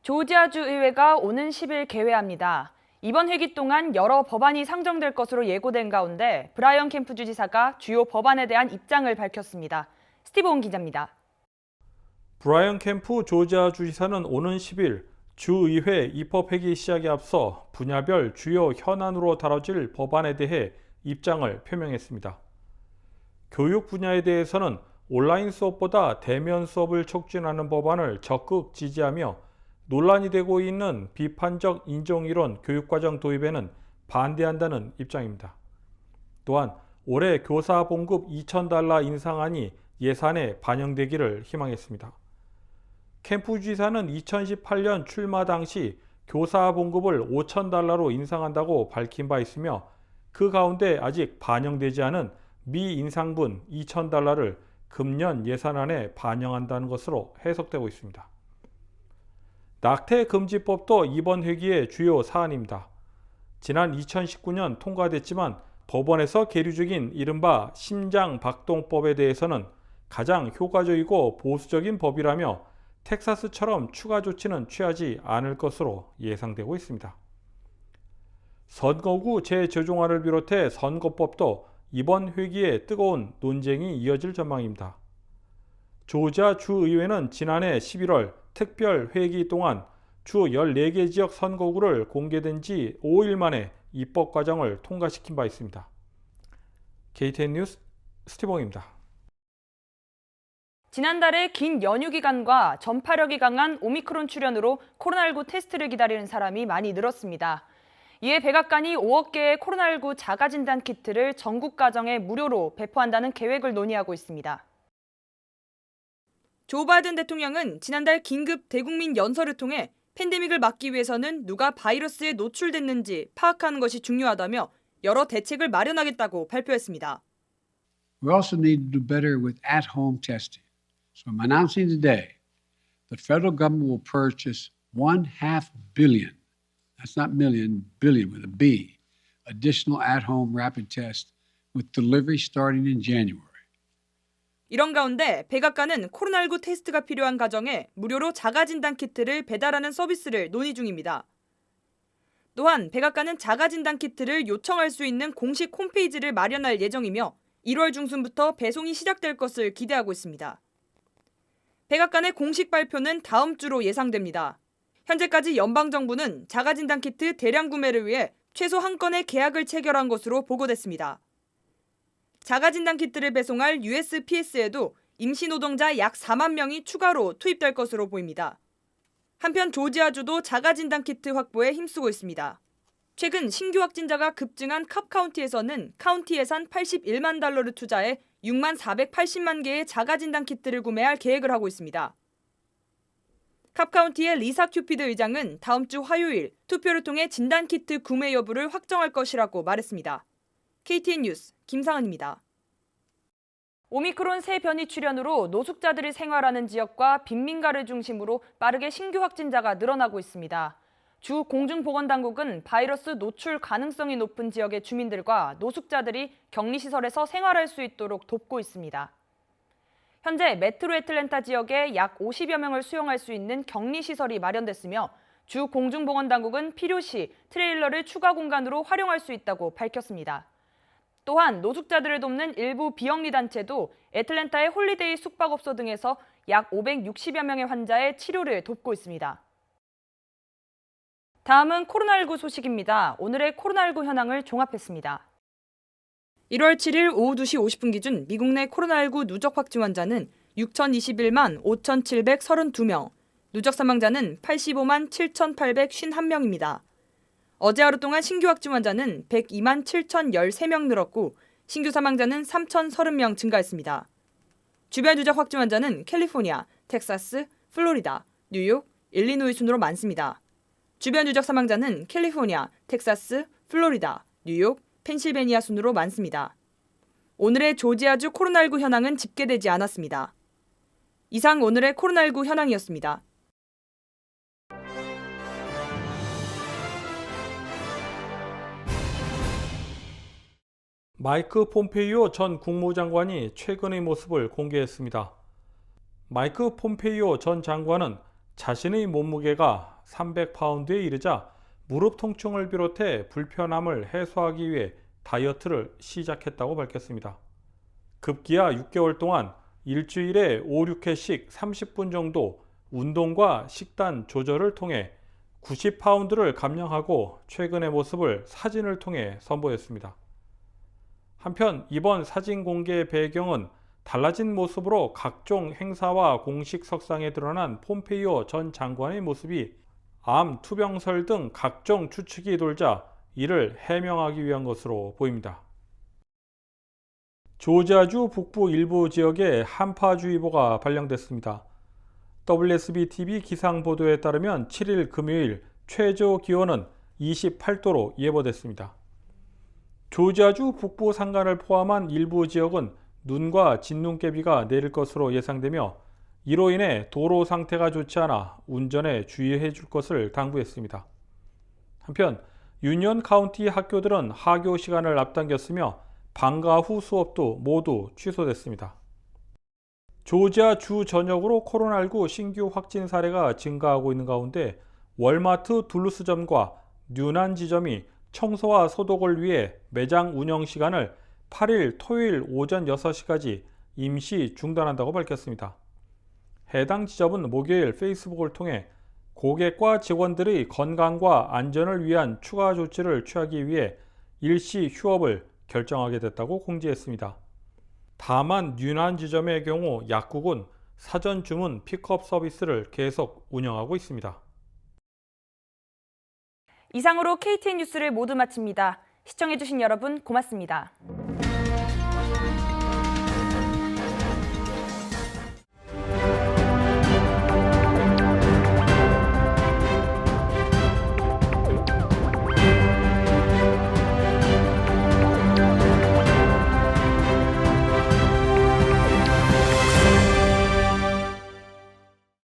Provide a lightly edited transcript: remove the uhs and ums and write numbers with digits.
조지아주 의회가 오는 10일 개회합니다. 이번 회기 동안 여러 법안이 상정될 것으로 예고된 가운데 브라이언 캠프 주지사가 주요 법안에 대한 입장을 밝혔습니다. 스티브 온 기자입니다. 브라이언 캠프 조지아 주지사는 오는 10일 주의회 입법회기 시작에 앞서 분야별 주요 현안으로 다뤄질 법안에 대해 입장을 표명했습니다. 교육 분야에 대해서는 온라인 수업보다 대면 수업을 촉진하는 법안을 적극 지지하며 논란이 되고 있는 비판적 인종이론 교육과정 도입에는 반대한다는 입장입니다. 또한 올해 교사 봉급 $2,000 인상안이 예산에 반영되기를 희망했습니다. 캠프 주지사는 2018년 출마 당시 교사 봉급을 $5,000로 인상한다고 밝힌 바 있으며 그 가운데 아직 반영되지 않은 미인상분 $2,000를 금년 예산안에 반영한다는 것으로 해석되고 있습니다. 낙태금지법도 이번 회기의 주요 사안입니다. 지난 2019년 통과됐지만 법원에서 계류 중인 이른바 심장박동법에 대해서는 가장 효과적이고 보수적인 법이라며 텍사스처럼 추가 조치는 취하지 않을 것으로 예상되고 있습니다. 선거구 재조정안을 비롯해 선거법도 이번 회기에 뜨거운 논쟁이 이어질 전망입니다. 조지아 주의회는 지난해 11월 특별 회기 동안 주 14개 지역 선거구를 공개된 지 5일 만에 입법 과정을 통과시킨 바 있습니다. KTN 뉴스 스티브입니다. 지난달에 긴 연휴 기간과 전파력이 강한 오미크론 출현으로 코로나19 테스트를 기다리는 사람이 많이 늘었습니다. 이에 백악관이 5억 개의 코로나19 자가진단 키트를 전국 가정에 무료로 배포한다는 계획을 논의하고 있습니다. 조 바이든 대통령은 지난달 긴급 대국민 연설을 통해 팬데믹을 막기 위해서는 누가 바이러스에 노출됐는지 파악하는 것이 중요하다며 여러 대책을 마련하겠다고 발표했습니다. We also need to do better with at-home testing. So I'm announcing today the federal government will purchase 1/2 billion, that's not million, billion with a B, additional at-home rapid tests with delivery starting in January. 이런 가운데 백악관은 코로나19 테스트가 필요한 가정에 무료로 자가진단 키트를 배달하는 서비스를 논의 중입니다. 또한 백악관은 자가진단 키트를 요청할 수 있는 공식 홈페이지를 마련할 예정이며 1월 중순부터 배송이 시작될 것을 기대하고 있습니다. 백악관의 공식 발표는 다음 주로 예상됩니다. 현재까지 연방정부는 자가진단 키트 대량 구매를 위해 최소 한 건의 계약을 체결한 것으로 보고됐습니다. 자가진단 키트를 배송할 USPS에도 임시 노동자 약 4만 명이 추가로 투입될 것으로 보입니다. 한편 조지아주도 자가진단 키트 확보에 힘쓰고 있습니다. 최근 신규 확진자가 급증한 캅 카운티에서는 카운티 예산 $81만 달러를 투자해 6만 480만 개의 자가진단 키트를 구매할 계획을 하고 있습니다. 캅 카운티의 리사 큐피드 의장은 다음 주 화요일 투표를 통해 진단 키트 구매 여부를 확정할 것이라고 말했습니다. KTN 뉴스 김상은입니다. 오미크론 새 변이 출현으로 노숙자들이 생활하는 지역과 빈민가를 중심으로 빠르게 신규 확진자가 늘어나고 있습니다. 주 공중보건당국은 바이러스 노출 가능성이 높은 지역의 주민들과 노숙자들이 격리시설에서 생활할 수 있도록 돕고 있습니다. 현재 메트로 애틀랜타 지역에 약 50여 명을 수용할 수 있는 격리시설이 마련됐으며 주 공중보건당국은 필요시 트레일러를 추가 공간으로 활용할 수 있다고 밝혔습니다. 또한 노숙자들을 돕는 일부 비영리 단체도 애틀랜타의 홀리데이 숙박업소 등에서 약 560여 명의 환자의 치료를 돕고 있습니다. 다음은 코로나19 소식입니다. 오늘의 코로나19 현황을 종합했습니다. 1월 7일 오후 2시 50분 기준 미국 내 코로나19 누적 확진 환자는 6,021만 5,732명, 누적 사망자는 85만 7,851명입니다. 어제 하루 동안 신규 확진 환자는 102만 7,013명 늘었고 신규 사망자는 3,030명 증가했습니다. 주변 누적 확진 환자는 캘리포니아, 텍사스, 플로리다, 뉴욕, 일리노이 순으로 많습니다. 주변 누적 사망자는 캘리포니아, 텍사스, 플로리다, 뉴욕, 펜실베니아 순으로 많습니다. 오늘의 조지아주 코로나19 현황은 집계되지 않았습니다. 이상 오늘의 코로나19 현황이었습니다. 마이크 폼페이오 전 국무장관이 최근의 모습을 공개했습니다. 마이크 폼페이오 전 장관은 자신의 몸무게가 300파운드에 이르자 무릎 통증을 비롯해 불편함을 해소하기 위해 다이어트를 시작했다고 밝혔습니다. 급기야 6개월 동안 일주일에 5, 6회씩 30분 정도 운동과 식단 조절을 통해 90파운드를 감량하고 최근의 모습을 사진을 통해 선보였습니다. 한편 이번 사진 공개의 배경은 달라진 모습으로 각종 행사와 공식 석상에 드러난 폼페이오 전 장관의 모습이 암, 투병설 등 각종 추측이 돌자 이를 해명하기 위한 것으로 보입니다. 조지아주 북부 일부 지역에 한파주의보가 발령됐습니다. WSB-TV 기상 보도에 따르면 7일 금요일 최저 기온은 28도로 예보됐습니다. 조지아주 북부 산간을 포함한 일부 지역은 눈과 진눈깨비가 내릴 것으로 예상되며 이로 인해 도로 상태가 좋지 않아 운전에 주의해 줄 것을 당부했습니다. 한편 유니언 카운티 학교들은 하교 시간을 앞당겼으며 방과 후 수업도 모두 취소됐습니다. 조지아 주 전역으로 코로나19 신규 확진 사례가 증가하고 있는 가운데 월마트 둘루스점과 뉴난 지점이 청소와 소독을 위해 매장 운영 시간을 8일 토요일 오전 6시까지 임시 중단한다고 밝혔습니다. 해당 지점은 목요일 페이스북을 통해 고객과 직원들의 건강과 안전을 위한 추가 조치를 취하기 위해 일시 휴업을 결정하게 됐다고 공지했습니다. 다만 뉴난 지점의 경우 약국은 사전 주문 픽업 서비스를 계속 운영하고 있습니다. 이상으로 KTN 뉴스를 모두 마칩니다. 시청해주신 여러분 고맙습니다.